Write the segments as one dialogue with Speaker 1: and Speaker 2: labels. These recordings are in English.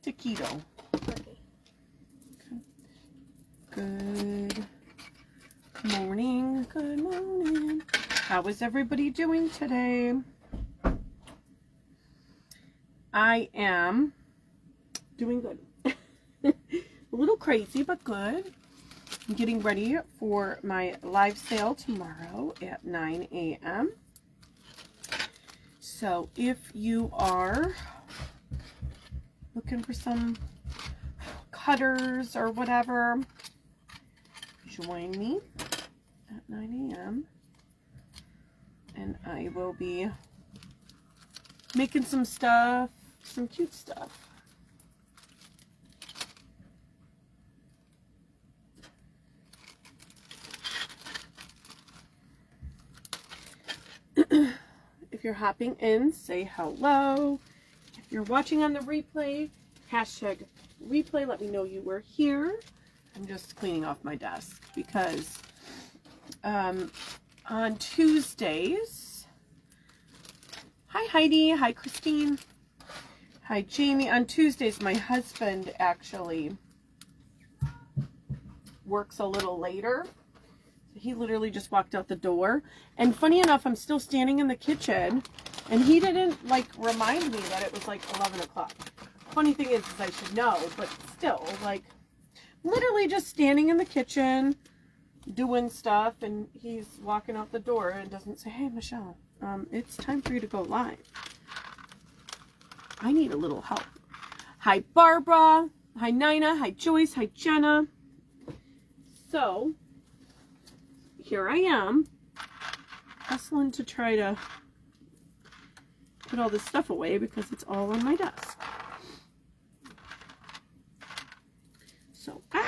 Speaker 1: to keto.
Speaker 2: Okay.
Speaker 1: Good morning. Good morning. How is everybody doing today? I am doing good. A little crazy, but good. I'm getting ready for my live sale tomorrow at 9 a.m. So if you are looking for some cutters or whatever, join me at 9 a.m. and I will be making some stuff, some cute stuff. If you're hopping in, say hello. If you're watching on the replay, hashtag replay, let me know you were here. I'm just cleaning off my desk because on Tuesdays, hi Heidi, hi Christine, hi Jamie. On Tuesdays, my husband actually works a little later. He literally just walked out the door. And funny enough, I'm still standing in the kitchen and he didn't like remind me that it was like 11 o'clock. Funny thing is I should know, but still, like, literally just standing in the kitchen doing stuff, and he's walking out the door and doesn't say, hey Michelle, it's time for you to go live. I need a little help. Hi Barbara, hi Nina, hi Joyce, hi Jenna. So here I am, hustling to try to put all this stuff away because it's all on my desk. So, all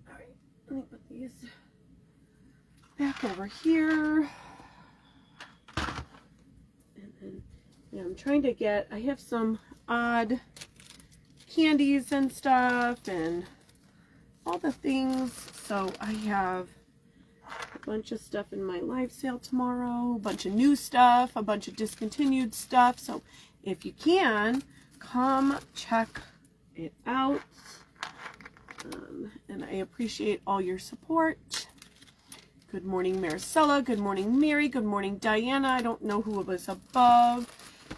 Speaker 1: right, let me put these back over here. And then, yeah, I'm trying to get, I have some odd candies and stuff and all the things. So I have a bunch of stuff in my live sale tomorrow, a bunch of new stuff, a bunch of discontinued stuff. So if you can, come check it out. And I appreciate all your support. Good morning, Maricela. Good morning, Mary. Good morning, Diana. I don't know who was above.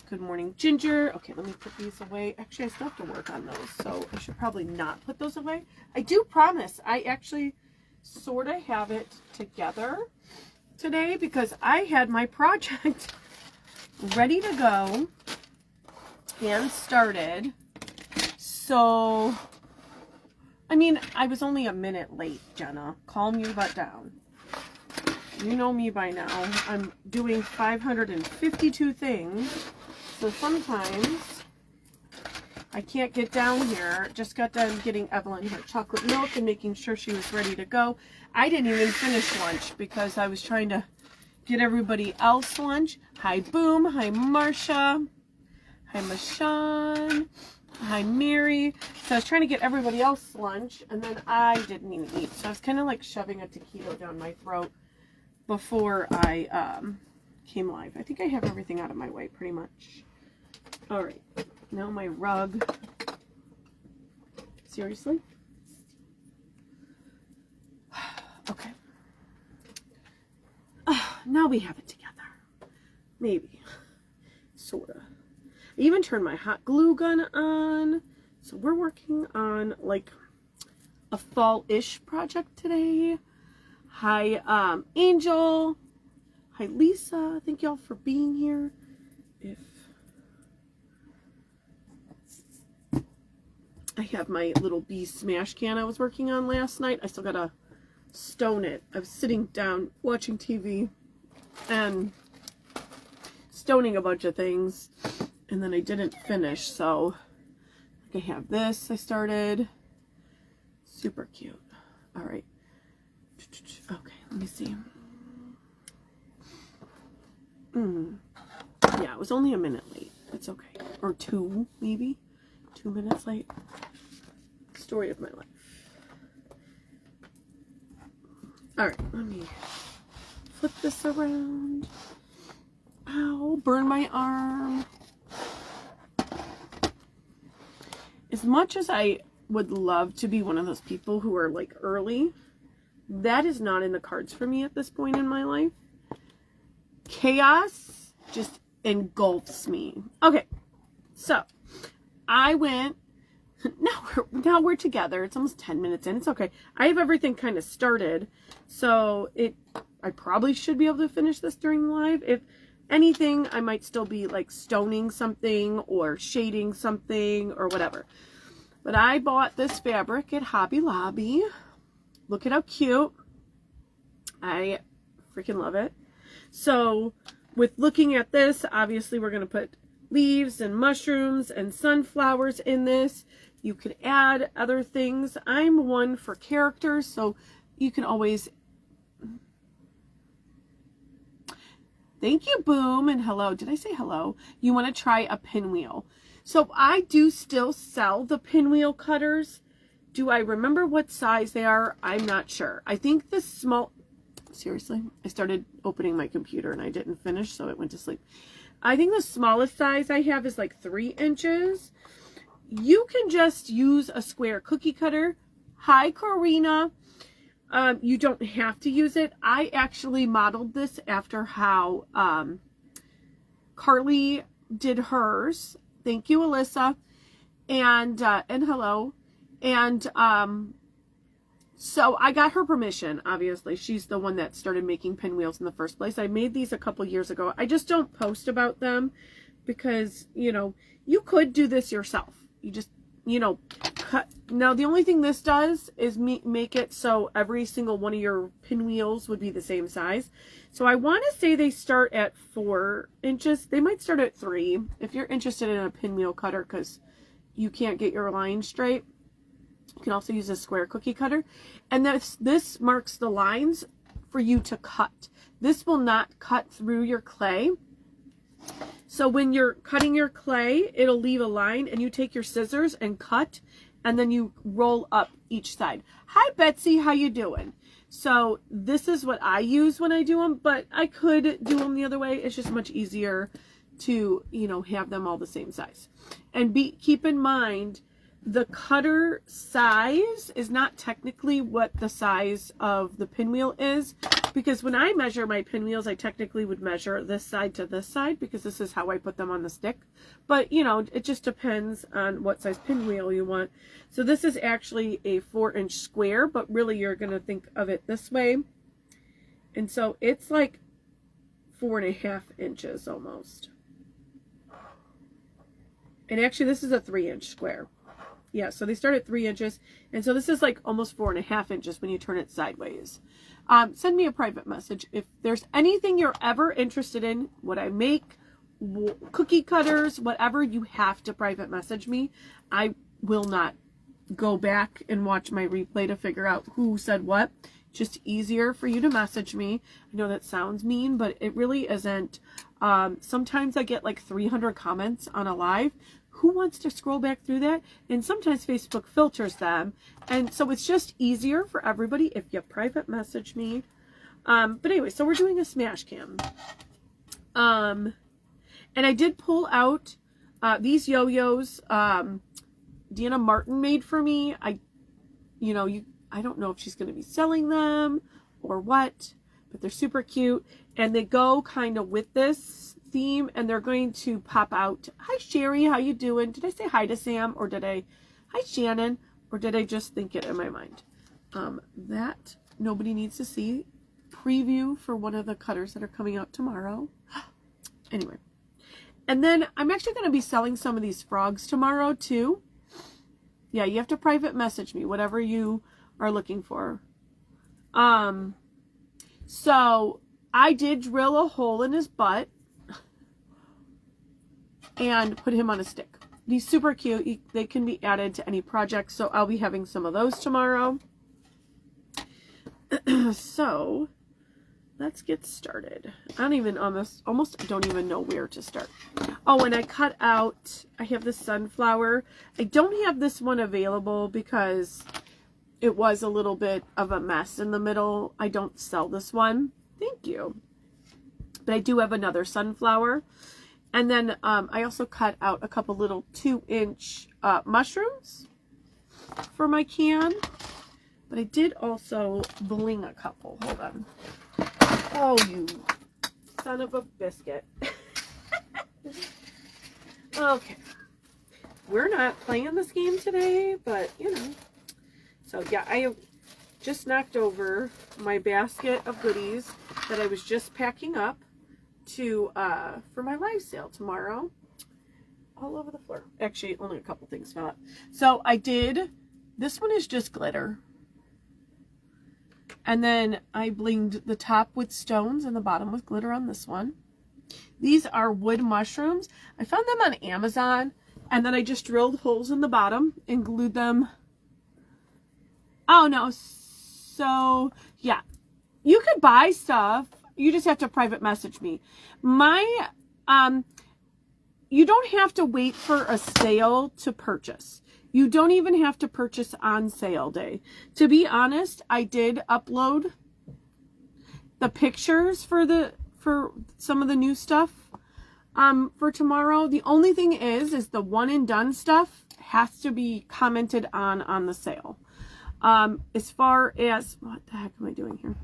Speaker 1: Good morning, Ginger. Okay, let me put these away. Actually, I still have to work on those, so I should probably not put those away. I do promise I actually sort of have it together today because I had my project ready to go and started. So, I mean, I was only a minute late, Jenna. Calm your butt down. You know me by now. I'm doing 552 things. So sometimes I can't get down here. Just got done getting Evelyn her chocolate milk and making sure she was ready to go. I didn't even finish lunch because I was trying to get everybody else lunch. Hi Boom. Hi Marcia. Hi Michonne. Hi Mary. So I was trying to get everybody else lunch and then I didn't even eat. So I was kind of like shoving a taquito down my throat before I came live. I think I have everything out of my way pretty much. All right, now my rug. Seriously? Okay. Now we have it together. Maybe. Sorta. I even turned my hot glue gun on. So we're working on like a fall-ish project today. Hi, Angel. Hi, Lisa. Thank y'all for being here. If I have my little bee smash can I was working on last night. I still gotta stone it. I was sitting down watching TV and stoning a bunch of things, and then I didn't finish. So I have this I started. Super cute. All right. Okay, let me see. Yeah, it was only a minute late. It's okay. Or two, maybe. 2 minutes late. Story of my life. Alright, let me flip this around. Ow, burn my arm. as much as I would love to be one of those people who are like early, that is not in the cards for me at this point in my life. Chaos just engulfs me. Okay, so I went, now we're together. It's almost 10 minutes in. It's okay. I have everything kind of started, so I probably should be able to finish this during the live. If anything, I might still be like stoning something or shading something or whatever. But I bought this fabric at Hobby Lobby. Look at how cute. I freaking love it. So with looking at this, obviously we're going to put leaves and mushrooms and sunflowers in this. You could add other things. I'm one for characters, so you can always... Thank you, Boom, and hello. Did I say hello? You want to try a pinwheel. So I do still sell the pinwheel cutters. Do I remember what size they are? I'm not sure. I think the small... Seriously? I started opening my computer and I didn't finish, so it went to sleep. I think the smallest size I have is like 3 inches. You can just use a square cookie cutter. Hi, Corina. You don't have to use it. I actually modeled this after how Carly did hers. Thank you, Alyssa. And hello. And so I got her permission, obviously. She's the one that started making pinwheels in the first place. I made these a couple years ago. I just don't post about them because, you know, you could do this yourself. You just, you know, cut. Now, the only thing this does is make it so every single one of your pinwheels would be the same size. So I want to say they start at 4 inches. They might start at 3 if you're interested in a pinwheel cutter because you can't get your line straight. You can also use a square cookie cutter. And this marks the lines for you to cut. This will not cut through your clay. So when you're cutting your clay, it'll leave a line and you take your scissors and cut and then you roll up each side. Hi, Betsy. How you doing? So this is what I use when I do them, but I could do them the other way. It's just much easier to, you know, have them all the same size. And keep in mind, the cutter size is not technically what the size of the pinwheel is, because when I measure my pinwheels, I technically would measure this side to this side because this is how I put them on the stick. But, you know, it just depends on what size pinwheel you want. So this is actually a 4-inch square, but really you're going to think of it this way. And so it's like 4.5 inches almost. And actually this is a 3-inch square. Yeah, so they start at 3 inches. And so this is like almost 4.5 inches when you turn it sideways. Send me a private message. If there's anything you're ever interested in, what I make, cookie cutters, whatever, you have to private message me. I will not go back and watch my replay to figure out who said what. Just easier for you to message me. I know that sounds mean, but it really isn't. Sometimes I get like 300 comments on a live. Who wants to scroll back through that? And sometimes Facebook filters them. And so it's just easier for everybody if you private message me. But anyway, so we're doing a smash cam. And I did pull out these yo-yos Deanna Martin made for me. I don't know if she's going to be selling them or what, but they're super cute. And they go kind of with this theme, and they're going to pop out. Hi, Sherry. How you doing? Did I say hi to Sam, or hi, Shannon, or did I just think it in my mind? That nobody needs to see. Preview for one of the cutters that are coming out tomorrow. Anyway. And then I'm actually going to be selling some of these frogs tomorrow, too. Yeah, you have to private message me, whatever you are looking for. So I did drill a hole in his butt and put him on a stick. He's super cute. They can be added to any project, so I'll be having some of those tomorrow. So let's get started. I almost don't even know where to start. Oh, and I cut out, I have this sunflower. I don't have this one available because it was a little bit of a mess in the middle. I don't sell this one. Thank you. But I do have another sunflower. And then I also cut out a couple little 2-inch mushrooms for my can. But I did also bling a couple. Hold on. Oh, you son of a biscuit. Okay. We're not playing this game today, but, you know. So, yeah, I just knocked over my basket of goodies that I was just packing up to for my live sale tomorrow. All over the floor. Actually, only a couple things fell out. So, I did. This one is just glitter. And then I blinged the top with stones and the bottom with glitter on this one. These are wood mushrooms. I found them on Amazon, and then I just drilled holes in the bottom and glued them. Oh no, so yeah, you could buy stuff. You just have to private message me. You don't have to wait for a sale to purchase. You don't even have to purchase on sale day. To be honest, I did upload the pictures for some of the new stuff for tomorrow. The only thing is the one and done stuff has to be commented on the sale. As far as, what the heck am I doing here?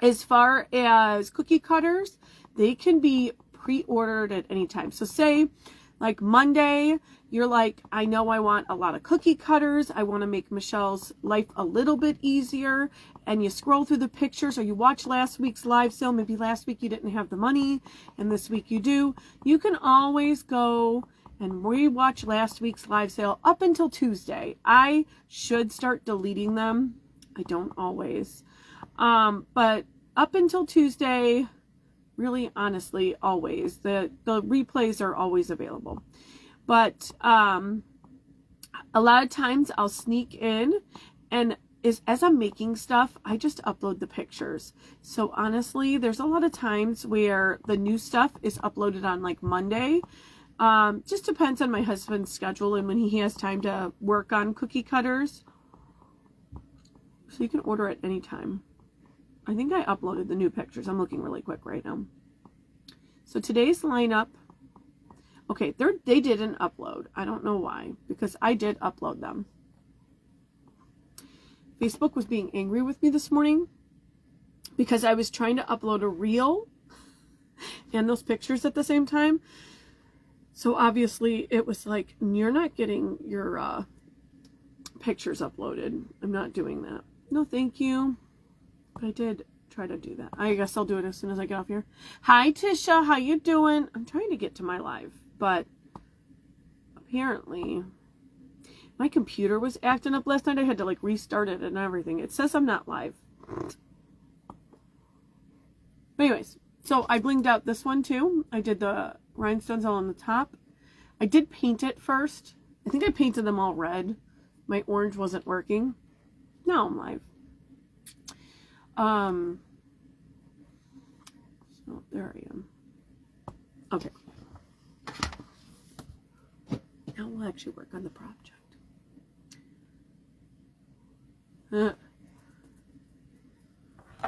Speaker 1: As far as cookie cutters, they can be pre-ordered at any time. So say like Monday, you're like, I know I want a lot of cookie cutters. I want to make Michelle's life a little bit easier. And you scroll through the pictures, or you watch last week's live sale. Maybe last week you didn't have the money and this week you do. You can always go and rewatch last week's live sale up until Tuesday. I should start deleting them. I don't always. But up until Tuesday, really, honestly, always. The replays are always available. But a lot of times I'll sneak in, and as I'm making stuff, I just upload the pictures. So honestly, there's a lot of times where the new stuff is uploaded on like Monday. Just depends on my husband's schedule and when he has time to work on cookie cutters. So you can order at any time. I think I uploaded the new pictures. I'm looking really quick right now. So today's lineup, okay, they didn't upload. I don't know why, because I did upload them. Facebook was being angry with me this morning because I was trying to upload a reel and those pictures at the same time. So obviously it was like, you're not getting your pictures uploaded. I'm not doing that. No, thank you. But I did try to do that. I guess I'll do it as soon as I get off here. Hi, Tisha. How you doing? I'm trying to get to my live, but apparently my computer was acting up last night. I had to like restart it and everything. It says I'm not live. But anyways, so I blinged out this one too. I did the rhinestones all on the top. I did paint it first. I think I painted them all red. My orange wasn't working. Now I'm live. So there I am. Okay. Now we'll actually work on the project. I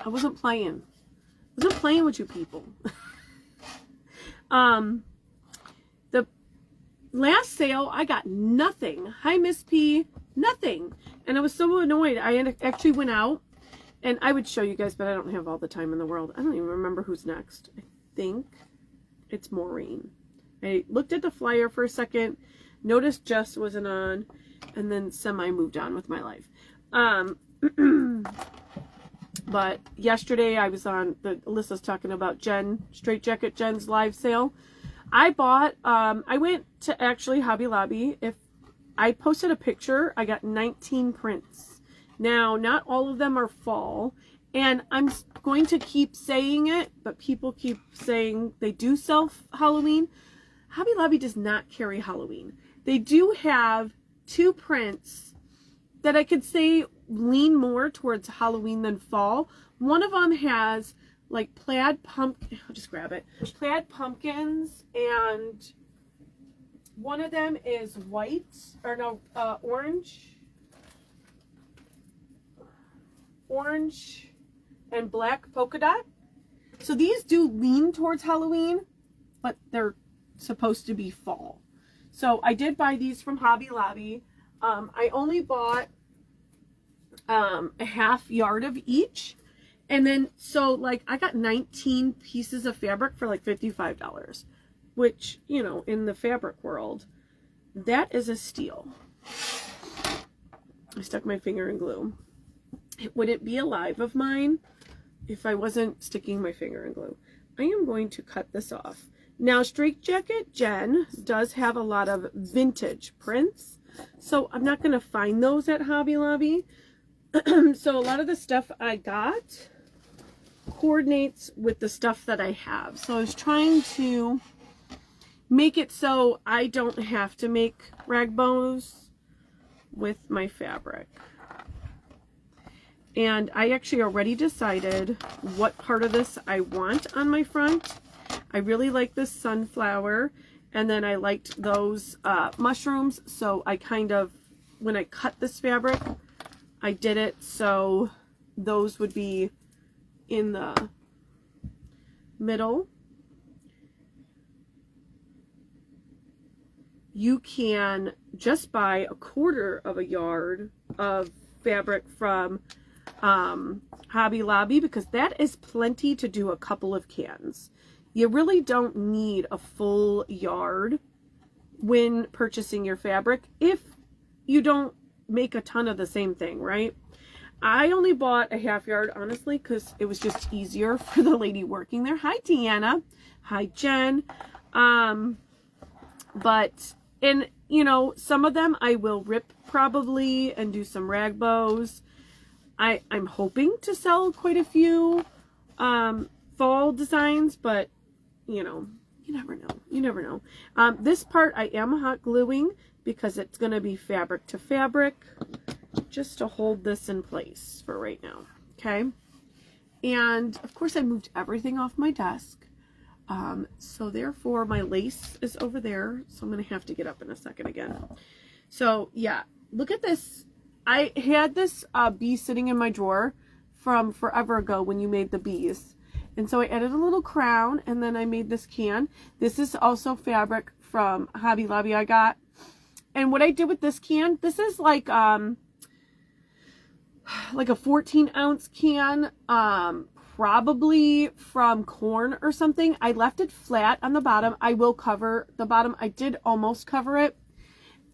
Speaker 1: wasn't playing. I wasn't playing with you people. The last sale, I got nothing. Hi, Miss P. Nothing. And I was so annoyed. I actually went out. And I would show you guys, but I don't have all the time in the world. I don't even remember who's next. I think it's Maureen. I looked at the flyer for a second, noticed Jess wasn't on, and then semi moved on with my life. But yesterday I was on, Alyssa's talking about Jen, Straight Jacket Jen's live sale. I bought, I went to actually Hobby Lobby. If I posted a picture, I got 19 prints. Now, not all of them are fall, and I'm going to keep saying it, but people keep saying they do sell Halloween. Hobby Lobby does not carry Halloween. They do have 2 prints that I could say lean more towards Halloween than fall. One of them has like plaid pumpkin, I'll just grab it, plaid pumpkins, and one of them is white, or no, orange and black polka dot. So these do lean towards Halloween, but they're supposed to be fall. So I did buy these from Hobby Lobby. I only bought a half yard of each. And then, so like I got 19 pieces of fabric for like $55, which, you know, in the fabric world, that is a steal. I stuck my finger in glue. Would it be a live of mine if I wasn't sticking my finger in glue? I am going to cut this off. Now, Straight Jacket Jen does have a lot of vintage prints, so I'm not going to find those at Hobby Lobby. So a lot of the stuff I got coordinates with the stuff that I have. So I was trying to make it so I don't have to make rag bows with my fabric. And I actually already decided what part of this I want on my front. I really like this sunflower, and then I liked those mushrooms, so I kind of, when I cut this fabric, I did it so those would be in the middle. You can just buy a quarter of a yard of fabric from Hobby Lobby, because that is plenty to do a couple of cans. You really don't need a full yard when purchasing your fabric if you don't make a ton of the same thing, right? I only bought a half yard, honestly, because it was just easier for the lady working there. Hi, Deanna. Hi, Jen. But, and, you know, some of them I will rip probably and do some rag bows. I'm hoping to sell quite a few fall designs, but, you know, you never know. You never know. This part I am hot gluing because it's going to be fabric to fabric, just to hold this in place for right now. Okay. And of course I moved everything off my desk. So therefore my lace is over there. So I'm going to have to get up in a second again. So yeah, look at this. I had this bee sitting in my drawer from forever ago when you made the bees. And so I added a little crown, and then I made this can. This is also fabric from Hobby Lobby I got. And what I did with this can, this is like a 14-ounce can, probably from Corn or something. I left it flat on the bottom. I will cover the bottom. I did almost cover it.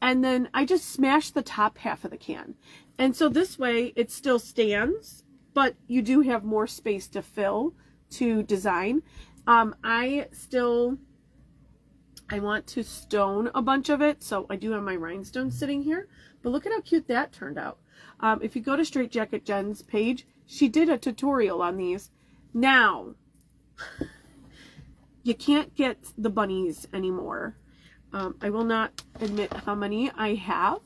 Speaker 1: And then I just smashed the top half of the can. And so this way it still stands, but you do have more space to fill to design. I want to stone a bunch of it, so I do have my rhinestones sitting here. But look at how cute that turned out. If you go to Straight Jacket Jen's page, she did a tutorial on these. Now, you can't get the bunnies anymore. I will not admit how many I have.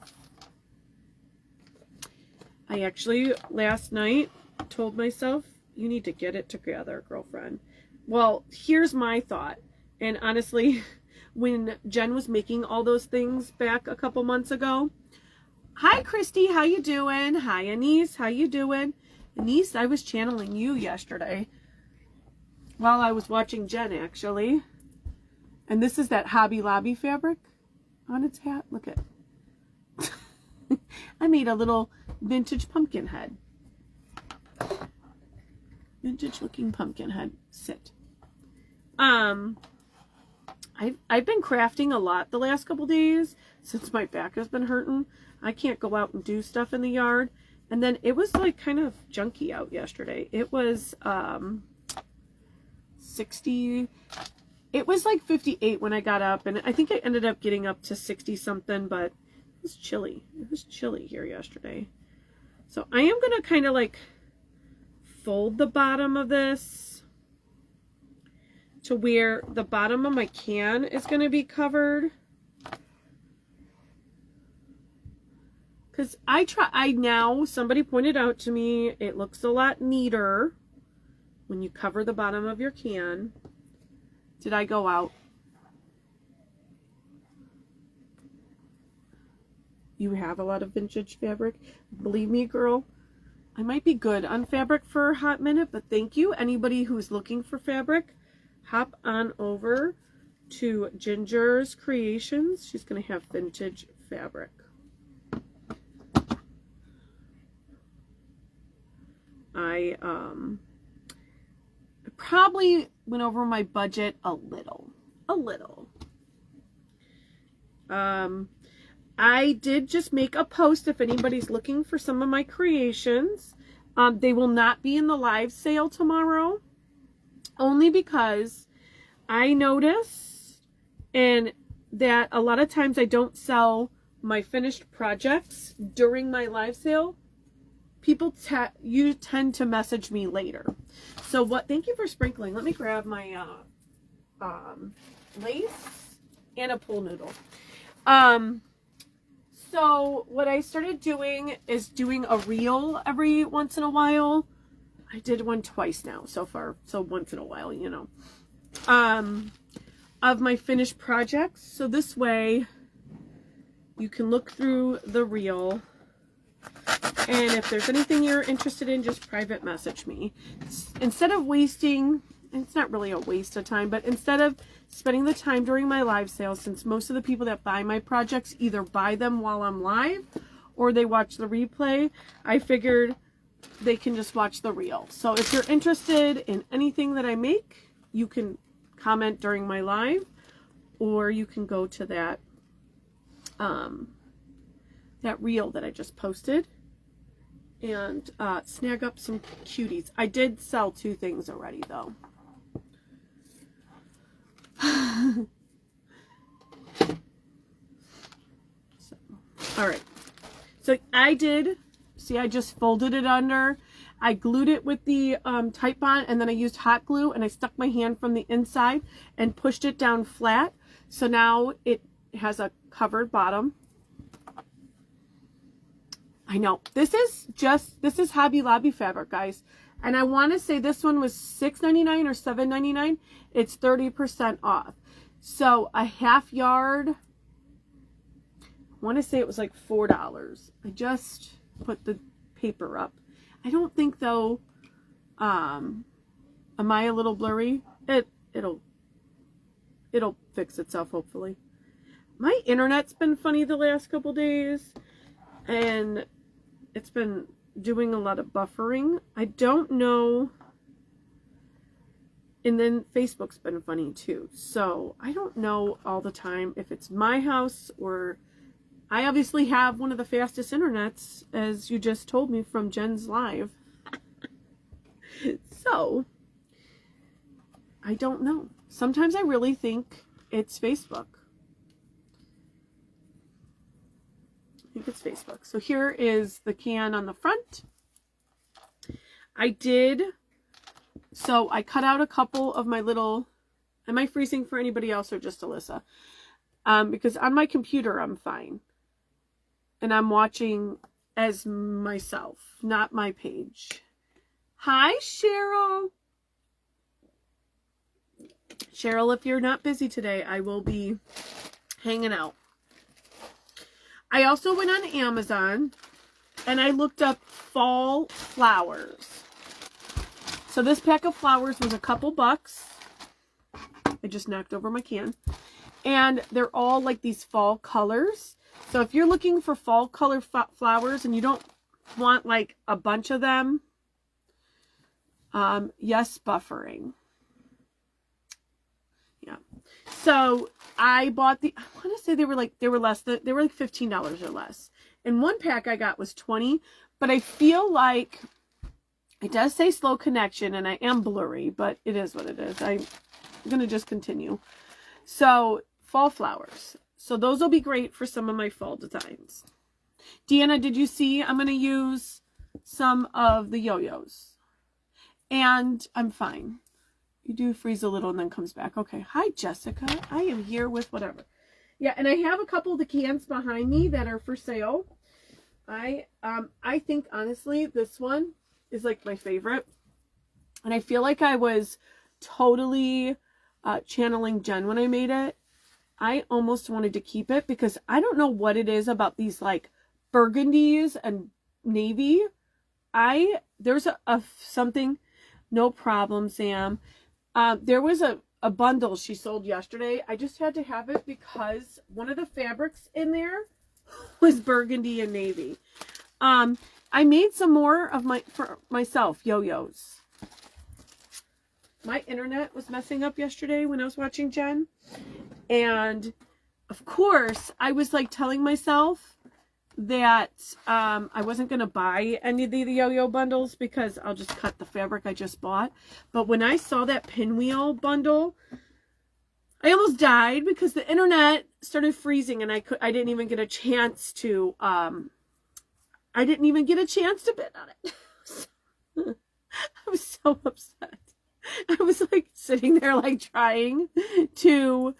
Speaker 1: I actually, last night, told myself, you need to get it together, girlfriend. Well, here's my thought. And honestly, when Jen was making all those things back a couple months ago. Hi, Christy. How you doing? Hi, Anise. How you doing? Anise, I was channeling you yesterday while I was watching Jen, actually. And this is that Hobby Lobby fabric on its hat. Look at I made a little vintage pumpkin head. Vintage looking pumpkin head. Sit. I've been crafting a lot the last couple days since my back has been hurting. I can't go out and do stuff in the yard. And then it was like kind of junky out yesterday. It was 60. It was like 58 when I got up, and I think I ended up getting up to 60 something, but it was chilly. It was chilly here yesterday. So I am going to kind of like fold the bottom of this to where the bottom of my can is going to be covered. Because somebody pointed out to me, it looks a lot neater when you cover the bottom of your can. Did I go out? You have a lot of vintage fabric. Believe me, girl, I might be good on fabric for a hot minute, but thank you. Anybody who's looking for fabric, hop on over to Ginger's Creations. She's going to have vintage fabric. I probably went over my budget a little. I did just make a post if anybody's looking for some of my creations. They will not be in the live sale tomorrow, only because I noticed that a lot of times I don't sell my finished projects during my live sale. People you tend to message me later. So thank you for sprinkling. Let me grab my lace and a pool noodle. So what I started doing is doing a reel every once in a while. I did one twice now so far. So once in a while, you know, of my finished projects. So this way you can look through the reel. And if there's anything you're interested in, just private message me. Instead of wasting, it's not really a waste of time, but instead of spending the time during my live sale, since most of the people that buy my projects either buy them while I'm live or they watch the replay, I figured they can just watch the reel. So if you're interested in anything that I make, you can comment during my live, or you can go to that that reel that I just posted and snag up some cuties. I did sell 2 things already though. All right, so I did, see, I just folded it under, I glued it with the Titebond, and then I used hot glue and I stuck my hand from the inside and pushed it down flat. So now it has a covered bottom. I know, this is Hobby Lobby fabric, guys. And I want to say this one was $6.99 or $7.99. It's 30% off. So a half yard, I want to say it was like $4. I just put the paper up. I don't think though, am I a little blurry? It'll fix itself hopefully. My internet's been funny the last couple days, and it's been doing a lot of buffering. I don't know. And then Facebook's been funny too. So I don't know all the time if it's my house, or I obviously have one of the fastest internets, as you just told me from Jen's live. So I don't know. Sometimes I really think it's Facebook. I think it's Facebook. So here is the can on the front. So I cut out a couple of my little, am I freezing for anybody else or just Alyssa? Because on my computer I'm fine. And I'm watching as myself, not my page. Hi, Cheryl. Cheryl, if you're not busy today, I will be hanging out. I also went on Amazon and I looked up fall flowers. So this pack of flowers was a couple bucks. I just knocked over my can. And they're all like these fall colors. So if you're looking for fall color flowers and you don't want like a bunch of them, yes, buffering. Yeah. So I bought I want to say they were like $15 or less. And one pack I got was 20, but I feel like it does say slow connection and I am blurry, but it is what it is. I'm going to just continue. So fall flowers. So those will be great for some of my fall designs. Deanna, did you see? I'm going to use some of the yo-yos. And I'm fine. You do freeze a little and then comes back. Okay. Hi, Jessica. I am here with whatever. Yeah, and I have a couple of the cans behind me that are for sale. I think, honestly, this one is like my favorite. And I feel like I was totally channeling Jen when I made it. I almost wanted to keep it because I don't know what it is about these like burgundies and navy. There's something, no problem, Sam. There was a bundle she sold yesterday. I just had to have it because one of the fabrics in there was burgundy and navy. I made some more of for myself yo-yos. My internet was messing up yesterday when I was watching Jen. And of course, I was like telling myself that I wasn't going to buy any of the yo-yo bundles because I'll just cut the fabric I just bought. But when I saw that pinwheel bundle, I almost died because the internet started freezing and I didn't even get a chance to bid on it. I was so upset. I was like sitting there like trying to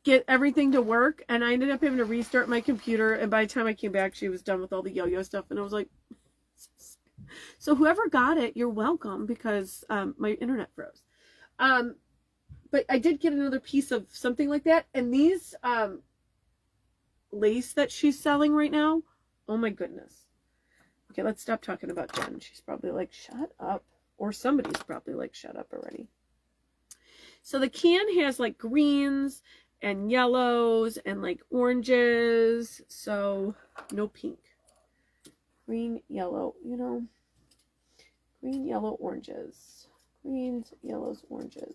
Speaker 1: get everything to work, and I ended up having to restart my computer, and by the time I came back she was done with all the yo-yo stuff, and I was like, so whoever got it, you're welcome, because my internet froze. But I did get another piece of something like that, and these lace that she's selling right now, oh my goodness. Okay, let's stop talking about Jen. She's probably like, shut up. Or somebody's probably like, shut up already. So the can has like greens and yellows and like oranges. So no pink. Green, yellow, you know. Green, yellow, oranges. Greens, yellows, oranges.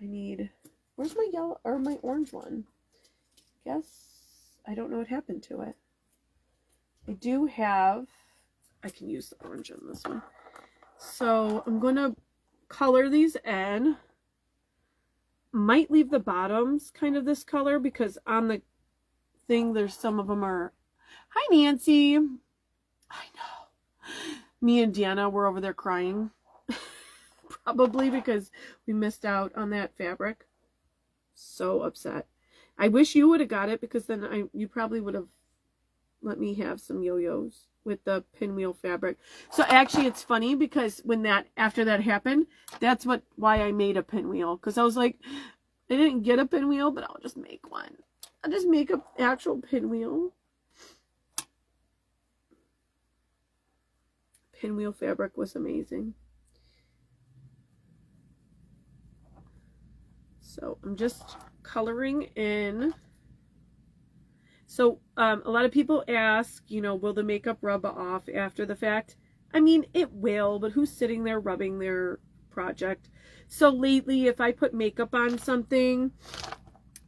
Speaker 1: I need, where's my yellow or my orange one? Guess I don't know what happened to it. I do have, I can use the orange on this one. So I'm going to color these in. Might leave the bottoms kind of this color because on the thing there's some of them are, hi Nancy. I know. Me and Deanna were over there crying. Probably because we missed out on that fabric. So upset. I wish you would have got it because then you probably would have let me have some yo-yos with the pinwheel fabric. So actually it's funny because after that happened, that's why I made a pinwheel. Because I was like, I didn't get a pinwheel, but I'll just make one. I'll just make an actual pinwheel. Pinwheel fabric was amazing. So I'm just coloring in. So a lot of people ask, you know, will the makeup rub off after the fact? I mean, it will, but who's sitting there rubbing their project? So lately, if I put makeup on something,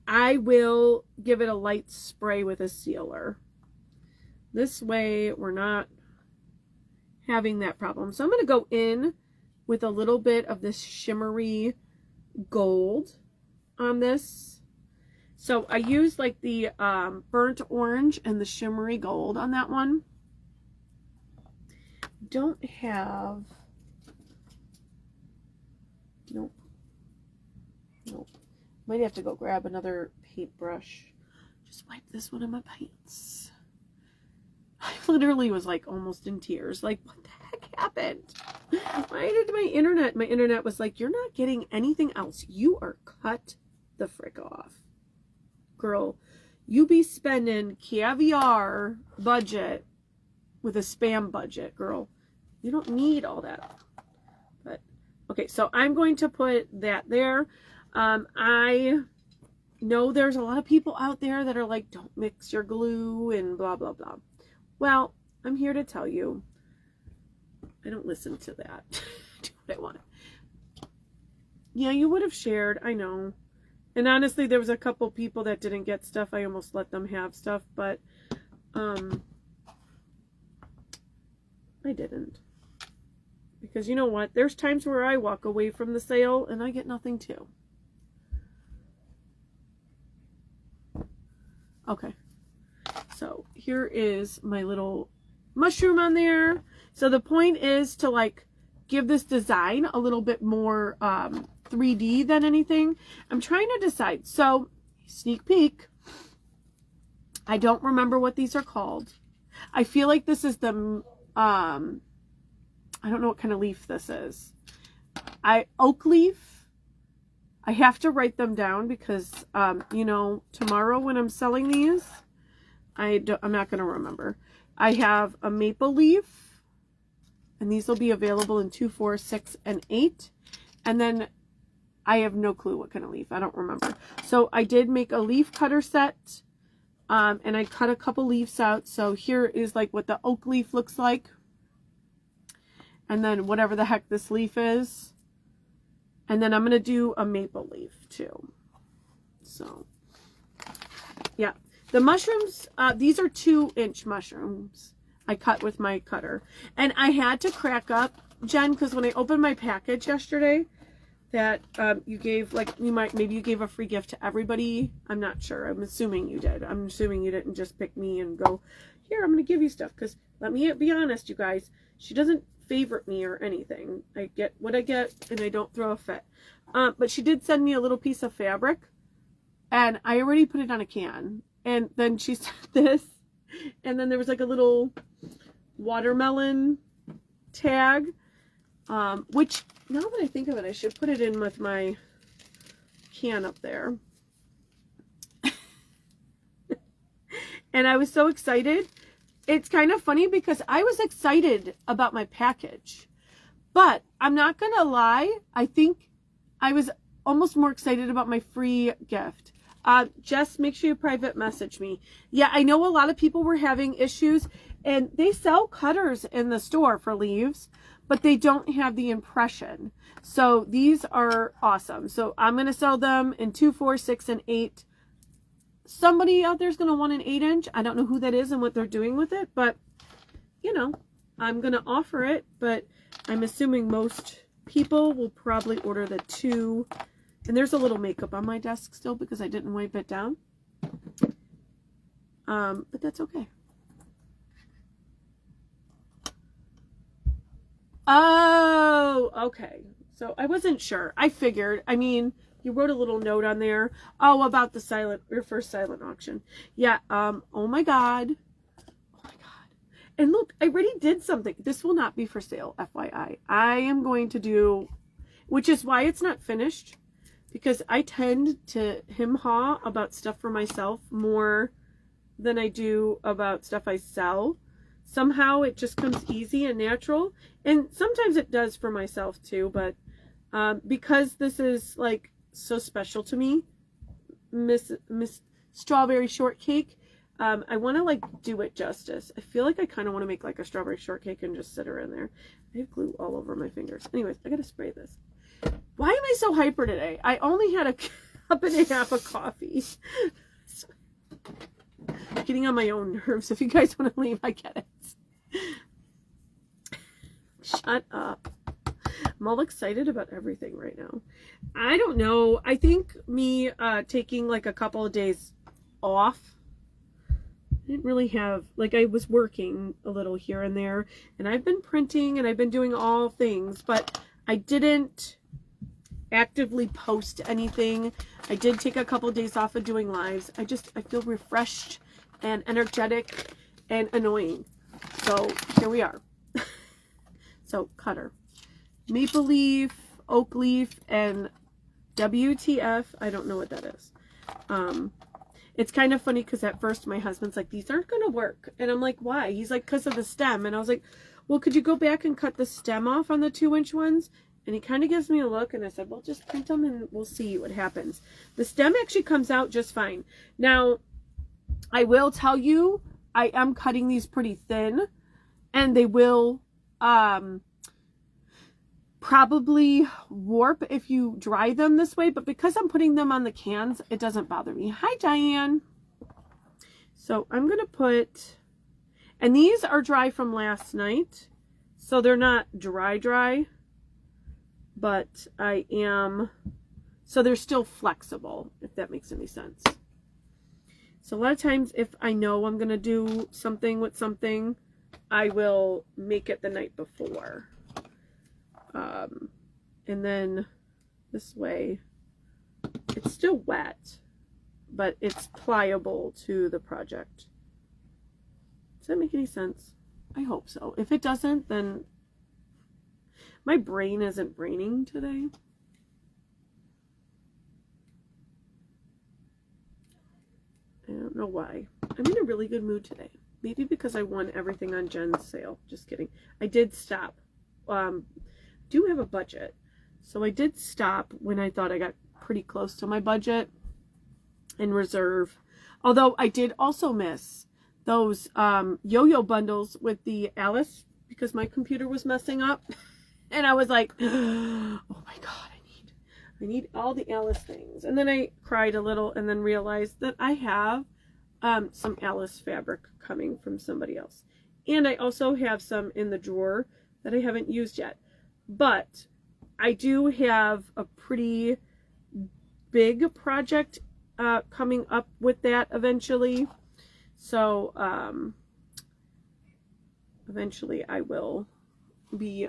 Speaker 1: I will give it a light spray with a sealer. This way, we're not having that problem. So I'm going to go in with a little bit of this shimmery gold on this. So I used like the burnt orange and the shimmery gold on that one. Don't have, nope. Might have to go grab another paintbrush. Just wipe this one on my paints. I literally was like almost in tears. Like, what the heck happened? Why did my internet was like, you're not getting anything else. You are cut the frick off. Girl, you be spending caviar budget with a spam budget, girl. You don't need all that. But okay, so I'm going to put that there. I know there's a lot of people out there that are like, don't mix your glue and blah blah blah. Well, I'm here to tell you, I don't listen to that. Do what I want. Yeah, you would have shared, I know. And honestly, there was a couple people that didn't get stuff. I almost let them have stuff, but I didn't. Because you know what? There's times where I walk away from the sale and I get nothing too. Okay. So here is my little mushroom on there. So the point is to like give this design a little bit more 3D than anything. I'm trying to decide. So, sneak peek. I don't remember what these are called. I feel like this is the, I don't know what kind of leaf this is. Oak leaf. I have to write them down because, you know, tomorrow when I'm selling these, I'm not going to remember. I have a maple leaf, and these will be available in 2, 4, 6, and 8. And then I have no clue what kind of leaf. I don't remember. So I did make a leaf cutter set. And I cut a couple leaves out. So here is like what the oak leaf looks like. And then whatever the heck this leaf is. And then I'm going to do a maple leaf too. So, yeah. The mushrooms, these are 2-inch mushrooms I cut with my cutter. And I had to crack up, Jen, because when I opened my package yesterday, that you gave, like, maybe you gave a free gift to everybody. I'm not sure. I'm assuming you did. I'm assuming you didn't just pick me and go, here, I'm going to give you stuff. Because let me be honest, you guys, she doesn't favorite me or anything. I get what I get and I don't throw a fit. But she did send me a little piece of fabric and I already put it on a can. And then she sent this. And then there was like a little watermelon tag, which, now that I think of it, I should put it in with my can up there. And I was so excited. It's kind of funny because I was excited about my package. But I'm not going to lie. I think I was almost more excited about my free gift. Jess, make sure you private message me. Yeah, I know a lot of people were having issues. And they sell cutters in the store for leaves, but they don't have the impression. So these are awesome. So I'm going to sell them in 2, 4, 6, and 8. Somebody out there is going to want an 8-inch. I don't know who that is and what they're doing with it, but you know, I'm going to offer it, but I'm assuming most people will probably order the 2. And there's a little makeup on my desk still because I didn't wipe it down. But that's okay. Oh, okay. So I wasn't sure. I figured. I mean, you wrote a little note on there. Oh, about the your first silent auction. Yeah. Oh my God. Oh my God. And look, I already did something. This will not be for sale, FYI. I am going to do, which is why it's not finished, because I tend to hem-haw about stuff for myself more than I do about stuff I sell. Somehow it just comes easy and natural. And sometimes it does for myself too, but because this is like so special to me, Miss Strawberry Shortcake, I want to like do it justice. I feel like I kind of want to make like a strawberry shortcake and just sit her in there. I have glue all over my fingers. Anyways, I gotta spray this. Why am I so hyper today? I only had a cup and a half of coffee. Getting on my own nerves. If you guys want to leave, I get it. Shut up. I'm all excited about everything right now. I don't know. I think me taking like a couple of days off, I didn't really have, like, I was working a little here and there, and I've been printing and I've been doing all things, but I didn't actively post anything. I did take a couple of days off of doing lives. I feel refreshed and energetic and annoying. So here we are. So cutter, maple leaf, oak leaf, and WTF. I don't know what that is. It's kind of funny because at first my husband's like, these aren't going to work. And I'm like, why? He's like, because of the stem. And I was like, well, could you go back and cut the stem off on the 2-inch ones? And he kind of gives me a look, and I said, well, just print them and we'll see what happens. The stem actually comes out just fine. Now, I will tell you, I am cutting these pretty thin, and they will probably warp if you dry them this way, but because I'm putting them on the cans, it doesn't bother me. Hi, Diane. So I'm going to put, and these are dry from last night, so they're not dry, but I am, so they're still flexible, if that makes any sense. So a lot of times if I know I'm going to do something with something, I will make it the night before. And then this way, it's still wet, but it's pliable to the project. Does that make any sense? I hope so. If it doesn't, then my brain isn't braining today. I don't know why. I'm in a really good mood today. Maybe because I won everything on Jen's sale. Just kidding. I did stop. Do have a budget. So I did stop when I thought I got pretty close to my budget and reserve. Although I did also miss those yo-yo bundles with the Alice because my computer was messing up. And I was like, oh my God, I need all the Alice things. And then I cried a little and then realized that I have some Alice fabric coming from somebody else. And I also have some in the drawer that I haven't used yet. But I do have a pretty big project coming up with that eventually. So eventually I will be...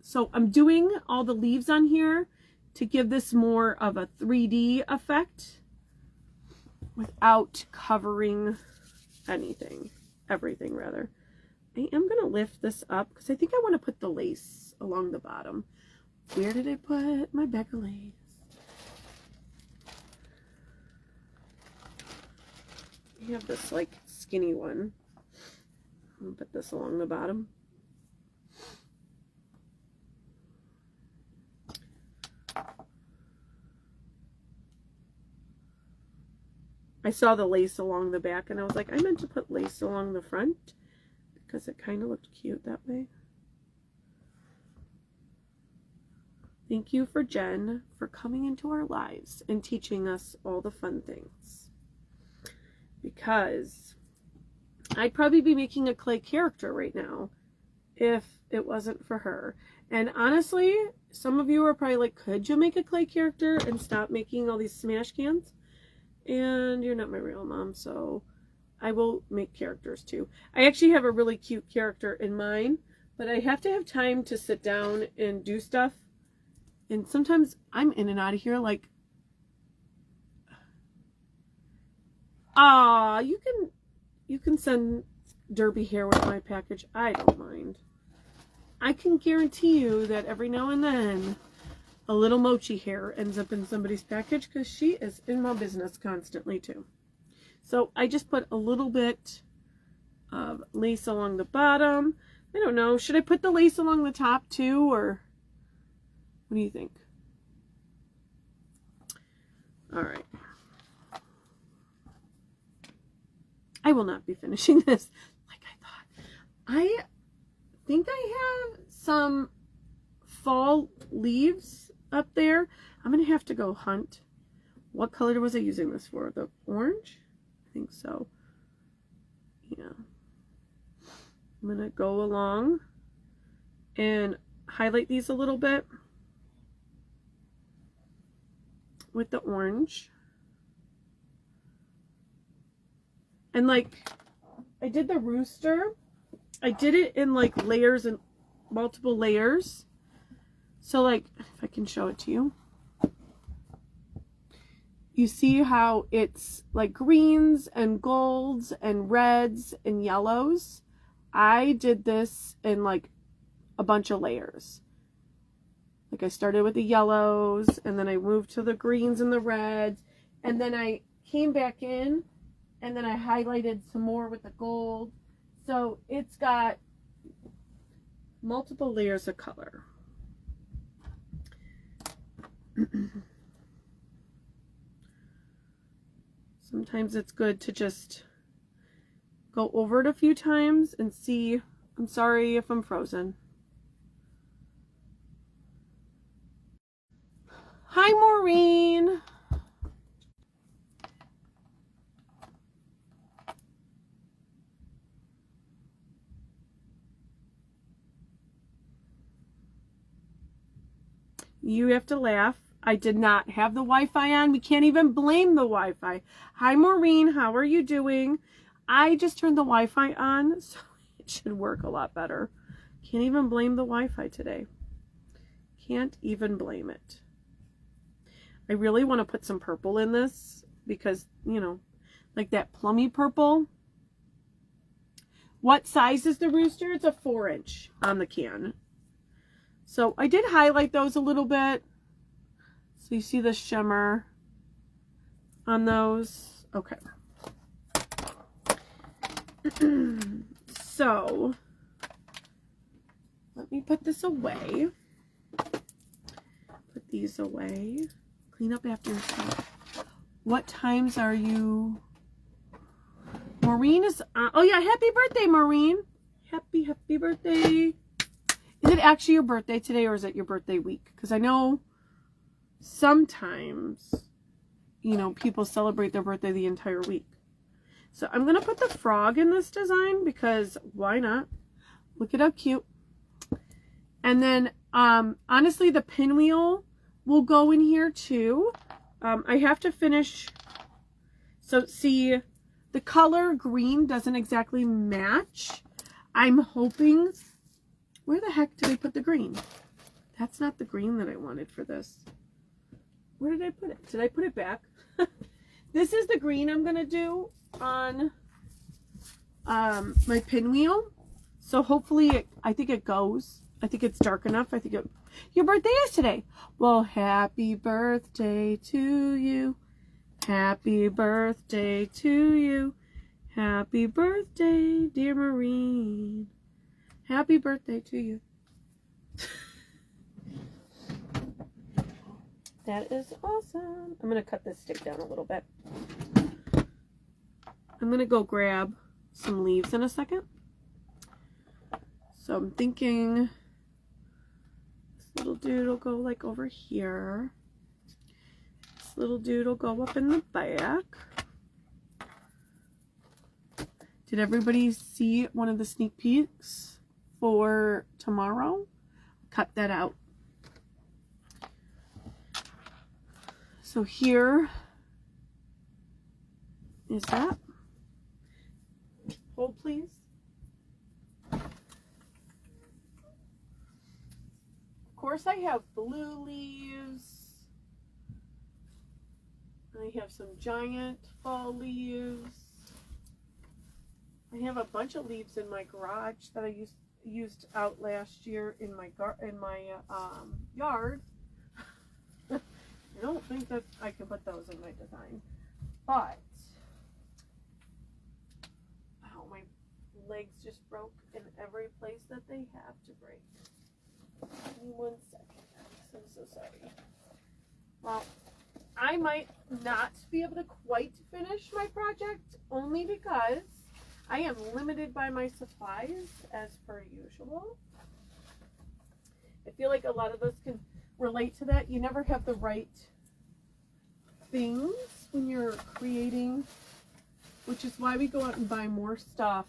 Speaker 1: So I'm doing all the leaves on here to give this more of a 3D effect without covering everything rather. I am going to lift this up because I think I want to put the lace along the bottom. Where did I put my bag of lace? I have this like skinny one. I'm going to put this along the bottom. I saw the lace along the back and I was like, I meant to put lace along the front because it kind of looked cute that way. Thank you for Jen for coming into our lives and teaching us all the fun things. Because I'd probably be making a clay character right now if it wasn't for her. And honestly, some of you are probably like, could you make a clay character and stop making all these smash cans? And you're not my real mom, so I will make characters too. I actually have a really cute character in mind, but I have to have time to sit down and do stuff. And sometimes I'm in and out of here like, you can send Derby hair with my package. I don't mind. I can guarantee you that every now and then a little Mochi hair ends up in somebody's package because she is in my business constantly too. So I just put a little bit of lace along the bottom. I don't know. Should I put the lace along the top too, or what do you think? All right. I will not be finishing this like I thought. I think I have some fall leaves up there. I'm gonna have to go hunt. What color was I using this for? The orange? I think so. Yeah. I'm gonna go along and highlight these a little bit with the orange. And like I did the rooster, I did it in like layers and multiple layers. So like, if I can show it to you, you see how it's like greens and golds and reds and yellows. I did this in like a bunch of layers. Like I started with the yellows and then I moved to the greens and the reds. And then I came back in and then I highlighted some more with the gold. So it's got multiple layers of color. Sometimes it's good to just go over it a few times and see. I'm sorry if I'm frozen. Hi, Maureen. You have to laugh. I did not have the Wi-Fi on. We can't even blame the Wi-Fi. Hi, Maureen. How are you doing? I just turned the Wi-Fi on, so it should work a lot better. Can't even blame the Wi-Fi today. Can't even blame it. I really want to put some purple in this because, you know, like that plummy purple. What size is the rooster? It's a 4-inch on the can. So I did highlight those a little bit. So you see the shimmer on those. Okay. So let me put this away. Put these away. Clean up after yourself. What times are you? Maureen is, oh yeah, happy birthday, Maureen. Happy birthday. Is it actually your birthday today or is it your birthday week? Because I know sometimes, you know, people celebrate their birthday the entire week. So I'm going to put the frog in this design because why not? Look at how cute. And then, honestly, the pinwheel will go in here too. I have to finish. So see, the color green doesn't exactly match. I'm hoping, where the heck did I put the green? That's not the green that I wanted for this. Where did I put it? Did I put it back? This is the green I'm going to do on my pinwheel. So hopefully, I think it goes. I think it's dark enough. I think it, your birthday is today. Well, happy birthday to you. Happy birthday to you. Happy birthday, dear Maureen. Happy birthday to you. That is awesome. I'm going to cut this stick down a little bit. I'm going to go grab some leaves in a second. So I'm thinking this little dude will go like over here. This little dude will go up in the back. Did everybody see one of the sneak peeks for tomorrow? Cut that out. So here is that. Hold please. Of course I have blue leaves. I have some giant fall leaves. I have a bunch of leaves in my garage that I used out last year in my yard. I don't think that I can put those in my design, but oh, my legs just broke in every place that they have to break. Give me 1 second, guys. I'm so sorry. Well, I might not be able to quite finish my project only because I am limited by my supplies as per usual. I feel like a lot of us can relate to that. You never have the right things when you're creating, which is why we go out and buy more stuff.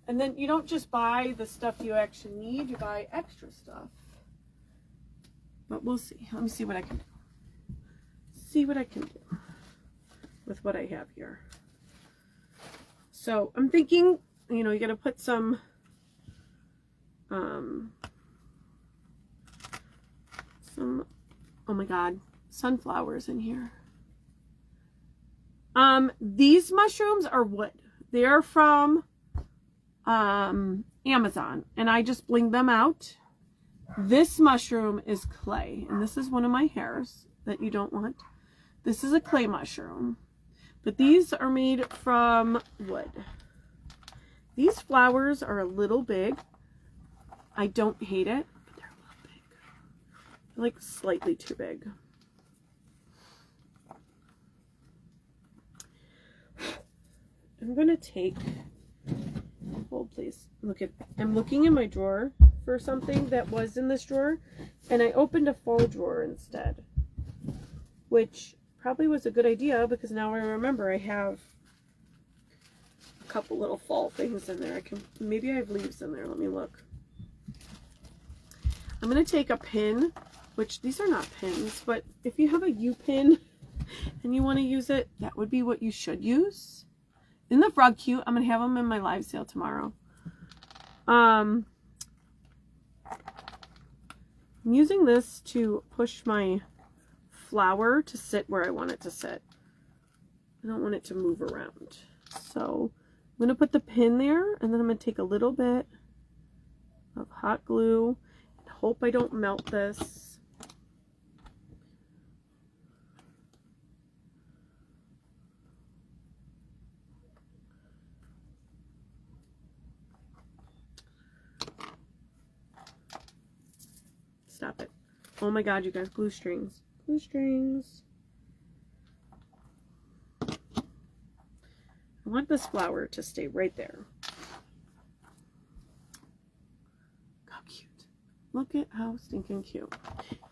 Speaker 1: And then you don't just buy the stuff you actually need, you buy extra stuff. But we'll see. Let me see what I can do. See what I can do with what I have here. So I'm thinking, you know, you're gonna put some oh my god, sunflowers in here. These mushrooms are wood. They are from Amazon, and I just blinged them out. This mushroom is clay, and this is one of my hairs that you don't want. This is a clay mushroom, but these are made from wood. These flowers are a little big. I don't hate it, but they're a little big. They're like slightly too big. I'm gonna take, hold please, look at, I'm looking in my drawer for something that was in this drawer, and I opened a fall drawer instead, which probably was a good idea because now I remember I have a couple little fall things in there. Maybe I have leaves in there. Let me look. I'm going to take a pin, which these are not pins, but if you have a U pin and you want to use it, that would be what you should use. Isn't the frog cute? I'm going to have them in my live sale tomorrow. I'm using this to push my flower to sit where I want it to sit. I don't want it to move around. So I'm going to put the pin there, and then I'm going to take a little bit of hot glue and hope I don't melt this. Stop it. Oh my god, you guys, glue strings. Glue strings. I want this flower to stay right there. How cute. Look at how stinking cute.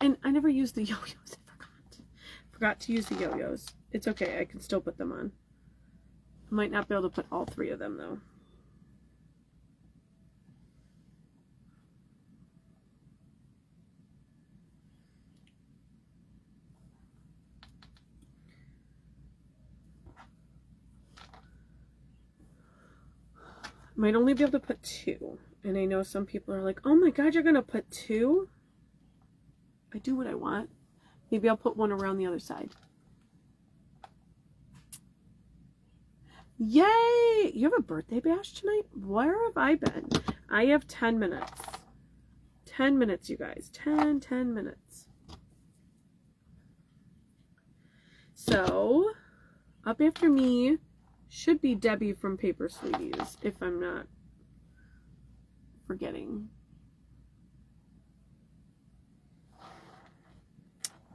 Speaker 1: And I never used the yo-yos. I forgot to use the yo-yos. It's okay. I can still put them on. I might not be able to put all 3 of them, though. Might only be able to put 2. And I know some people are like, oh my god, you're going to put 2? I do what I want. Maybe I'll put 1 around the other side. Yay! You have a birthday bash tonight? Where have I been? I have 10 minutes. 10 minutes, you guys. 10 minutes. So, up after me should be Debbie from Paper Sweeties, if I'm not forgetting.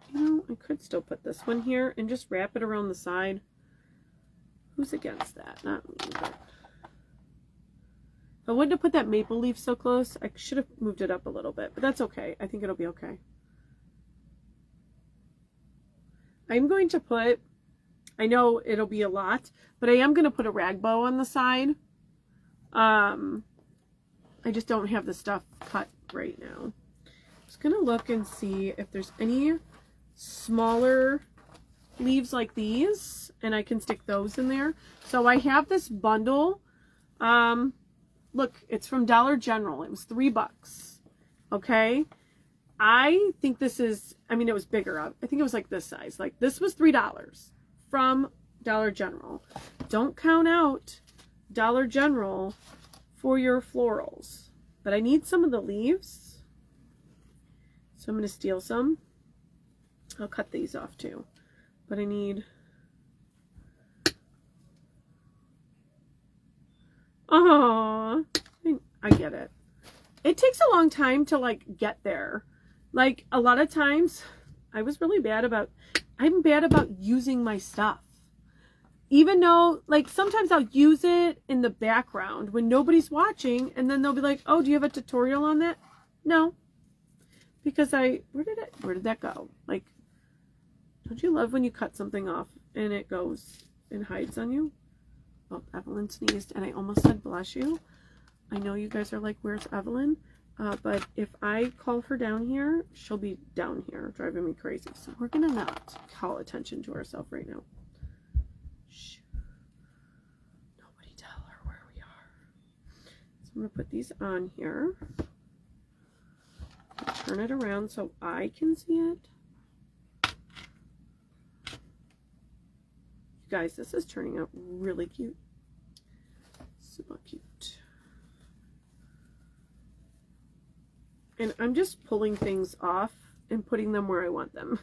Speaker 1: You know, I could still put this one here and just wrap it around the side. Who's against that? Not me, but I wouldn't have put that maple leaf so close. I should have moved it up a little bit, but that's okay. I think it'll be okay. I'm going to put, I know it'll be a lot, but I am going to put a rag bow on the side. I just don't have the stuff cut right now. Just going to look and see if there's any smaller leaves like these, and I can stick those in there. So I have this bundle. Look, it's from Dollar General. It was $3. Okay. I think this is, I mean, it was bigger. I think it was like this size. Like this was $3 from Dollar General. Don't count out Dollar General for your florals. But I need some of the leaves. So I'm going to steal some. I'll cut these off too. But I need, oh, I get it. It takes a long time to like get there. Like a lot of times I'm bad about using my stuff. Even though like sometimes I'll use it in the background when nobody's watching, and then they'll be like, oh, do you have a tutorial on that? No. Because where did that go? Like, don't you love when you cut something off and it goes and hides on you? Oh, Evelyn sneezed and I almost said bless you. I know you guys are like, where's Evelyn? But if I call her down here, she'll be down here driving me crazy. So we're going to not call attention to ourselves right now. Shh. Nobody tell her where we are. So I'm going to put these on here. Turn it around so I can see it. Guys, this is turning out really cute. Super cute. And I'm just pulling things off and putting them where I want them.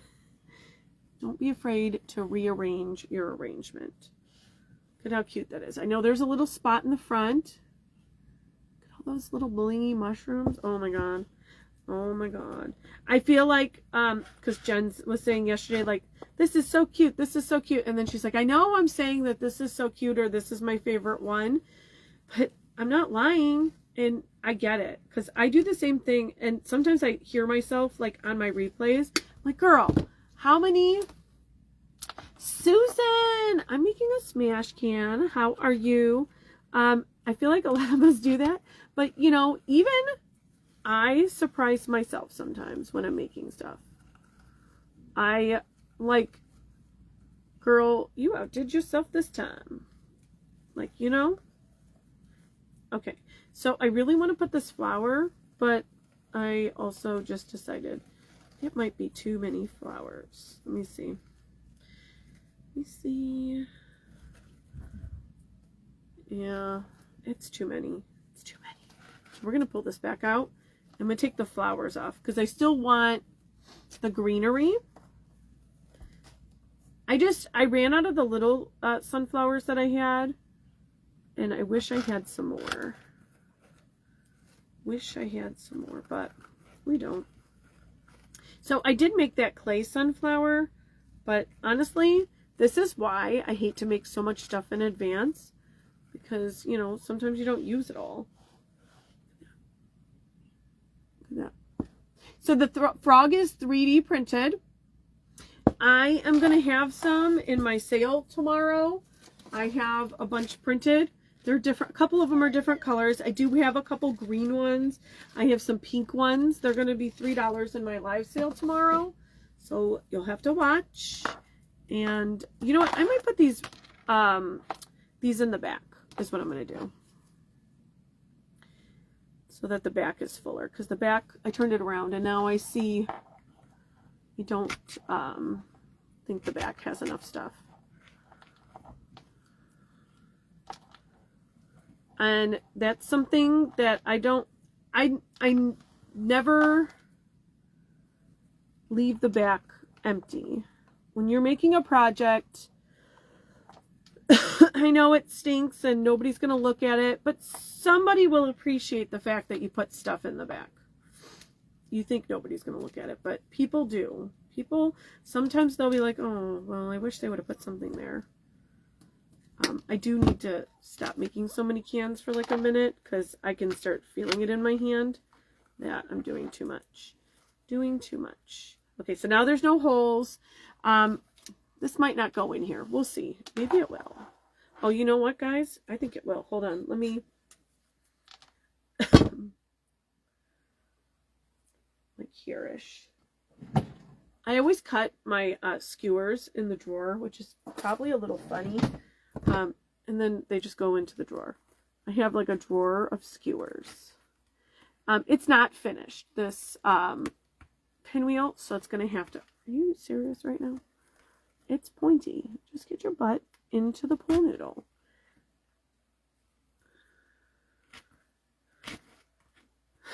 Speaker 1: Don't be afraid to rearrange your arrangement. Look at how cute that is. I know there's a little spot in the front. Look at all those little blingy mushrooms. Oh my god. Oh my god. I feel like, because Jen was saying yesterday, like, this is so cute, this is so cute. And then she's like, I know I'm saying that this is so cute or this is my favorite one, but I'm not lying. And I get it, because I do the same thing. And sometimes I hear myself, like, on my replays, I'm like, girl, how many? Susan, I'm making a smash can. How are you? I feel like a lot of us do that. But, you know, even I surprise myself sometimes when I'm making stuff. I like, girl, you outdid yourself this time. Like, you know? Okay, so I really want to put this flower, but I also just decided it might be too many flowers. Let me see. Let me see. Yeah, it's too many. It's too many. So we're going to pull this back out. I'm going to take the flowers off because I still want the greenery. I ran out of the little sunflowers that I had, and I wish I had some more. Wish I had some more, but we don't. So I did make that clay sunflower, but honestly, this is why I hate to make so much stuff in advance, because, you know, sometimes you don't use it all. Look at that. So the frog is 3D printed. I am going to have some in my sale tomorrow. I have a bunch printed. They're different. A couple of them are different colors. I do have a couple green ones. I have some pink ones. They're going to be $3 in my live sale tomorrow. So you'll have to watch. And you know what? I might put these in the back is what I'm going to do. So that the back is fuller. Because the back, I turned it around and now I see I don't think the back has enough stuff. And that's something that I never leave the back empty. When you're making a project, I know it stinks and nobody's going to look at it, but somebody will appreciate the fact that you put stuff in the back. You think nobody's going to look at it, but people do. People, sometimes they'll be like, oh, well, I wish they would have put something there. I do need to stop making so many cans for like a minute because I can start feeling it in my hand that I'm doing too much. Doing too much. Okay, so now there's no holes. This might not go in here. We'll see. Maybe it will. Oh, you know what, guys? I think it will. Hold on. Let me... like here-ish. I always cut my skewers in the drawer, which is probably a little funny. And then they just go into the drawer. I have like a drawer of skewers. It's not finished, this pinwheel, so it's going to have to... Are you serious right now? It's pointy. Just get your butt into the pool noodle.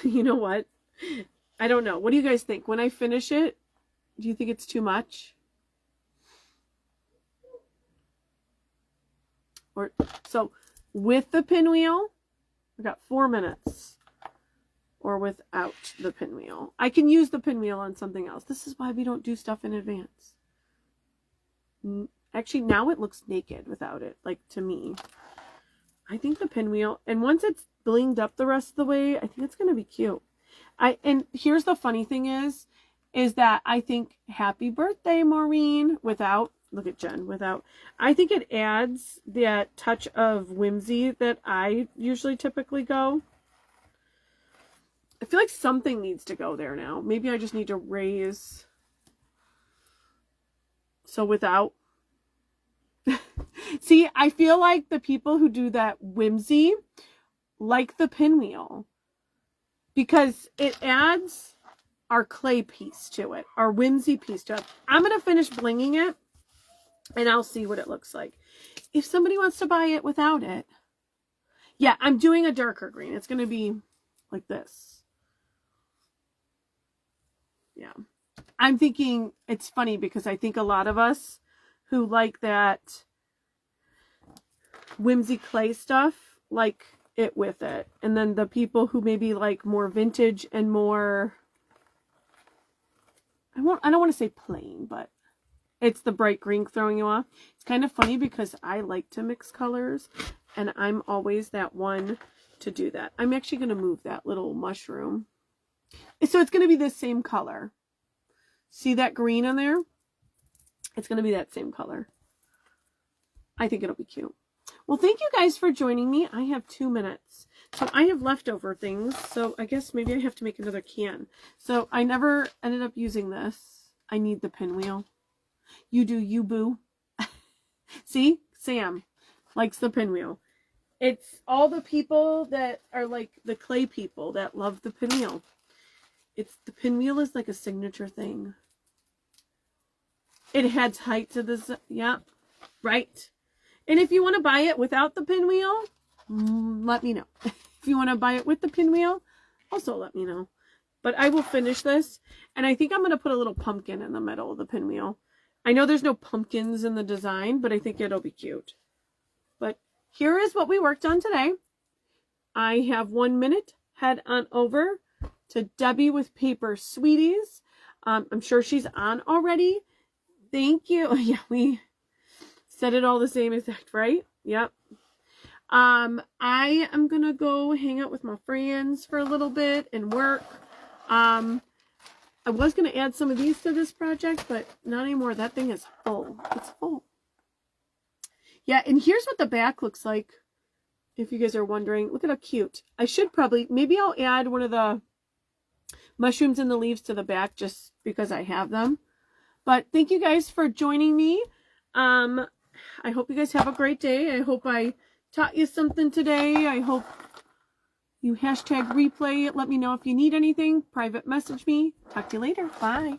Speaker 1: You know what? I don't know. What do you guys think? When I finish it, do you think it's too much? Or so with the pinwheel, I got 4 minutes. Or without the pinwheel. I can use the pinwheel on something else. This is why we don't do stuff in advance. Actually, now it looks naked without it. Like, to me. I think the pinwheel, and once it's blinged up the rest of the way, I think it's going to be cute. And here's the funny thing is that I think happy birthday, Maureen, without, look at Jen, without, I think it adds that touch of whimsy that I usually typically go. I feel like something needs to go there now. Maybe I just need to raise. So without. See, I feel like the people who do that whimsy like the pinwheel. Because it adds our clay piece to it. Our whimsy piece to it. I'm going to finish blinging it. And I'll see what it looks like. If somebody wants to buy it without it. Yeah, I'm doing a darker green. It's going to be like this. Yeah. I'm thinking, it's funny because I think a lot of us who like that whimsy clay stuff like it with it. And then the people who maybe like more vintage and more, I don't want to say plain, but it's the bright green throwing you off. It's kind of funny because I like to mix colors and I'm always that one to do that. I'm actually going to move that little mushroom. So it's going to be the same color. See that green on there? It's going to be that same color. I think it'll be cute. Well, thank you guys for joining me. I have 2 minutes. So I have leftover things. So I guess maybe I have to make another can. So I never ended up using this. I need the pinwheel. You do, you boo. See? Sam likes the pinwheel. It's all the people that are like the clay people that love the pinwheel. The pinwheel is like a signature thing. It adds height to this. Yeah, right. And if you want to buy it without the pinwheel, let me know. If you want to buy it with the pinwheel, also let me know. But I will finish this. And I think I'm going to put a little pumpkin in the middle of the pinwheel. I know there's no pumpkins in the design, but I think it'll be cute. But here is what we worked on today. I have 1 minute. Head on over to Debbie with Paper Sweeties. I'm sure she's on already. Thank you. Yeah, we said it all the same exact, right? Yep. I am gonna go hang out with my friends for a little bit and work. I was gonna add some of these to this project, but not anymore. That thing is full. It's full. Yeah, and here's what the back looks like. If you guys are wondering, look at how cute. I should probably, maybe I'll add one of the mushrooms and the leaves to the back just because I have them. But thank you guys for joining me. I hope you guys have a great day. I hope I taught you something today. I hope you hashtag replay it. Let me know if you need anything. Private message me. Talk to you later. Bye.